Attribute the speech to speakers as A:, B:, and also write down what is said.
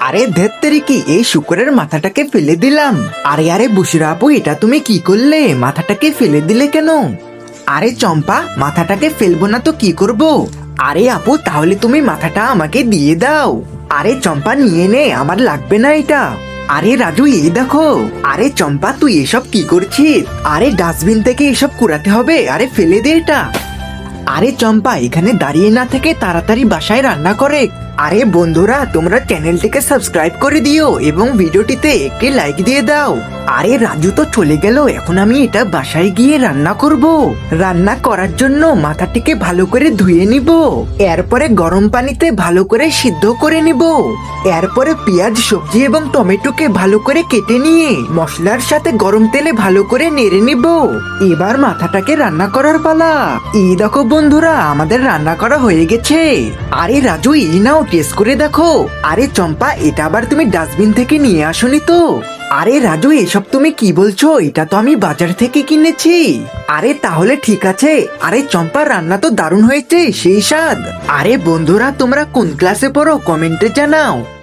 A: আরে ধেত্তেরি কি এই শুকরের মাথাটাকে ফেলে দিলাম। আরে আরে বুশরা আপু, এটা তুমি কি করলে? মাথাটাকে ফেলে দিলে কেন? আরে চম্পা, মাথাটাকে ফেলবো না তো কি করব? আরে আপু, তাহলে তুমি মাথাটা আমাকে দিয়ে দাও। আরে চম্পা, নিয়ে নে, আমার লাগবে না এটা। আরে রাজু, এই দেখো। আরে চম্পা, তুই এসব কি করছিস? আরে ডাস্টবিন থেকে এসব কুড়াতে হবে, আরে ফেলে দে এটা। আরে চম্পা, এখানে দাঁড়িয়ে না থেকে তাড়াতাড়ি বাসায় রান্না করে। আরে বন্ধুরা, তোমরা চ্যানেলটিকে সাবস্ক্রাইব করে দিও এবং ভিডিওটিতে একটি লাইক দিয়ে দাও। আরে রাজু তো চলে গেল, এখন আমি এটা বাসায় গিয়ে রান্না করব। রান্না করার জন্য মাথাটিকে ভালো করে ধুয়ে নিব, এরপরে গরম পানিতে ভালো করে সিদ্ধ করে নিব। এরপরে পেঁয়াজ, সবজি এবং টমেটোকে ভালো করে কেটে নিয়ে মশলার সাথে গরম তেলে ভালো করে নেড়ে নিব। এবার মাথাটাকে রান্না করার পালা। এই দেখো বন্ধুরা, আমাদের রান্না করা হয়ে গেছে। আরে রাজু, এই নাও, টেস্ট করে দেখো। আরে চম্পা, এটা আবার তুমি ডাস্টবিন থেকে নিয়ে আসোনি তো? আরে রাজু, এসব তুমি কি বলছো? এটা তো আমি বাজার থেকে কিনেছি। আরে তাহলে ঠিক আছে। আরে চম্পা, রান্না তো দারুণ হয়েছে, সেই স্বাদ। আরে বন্ধুরা, তোমরা কোন ক্লাসে পড়ো কমেন্টে জানাও।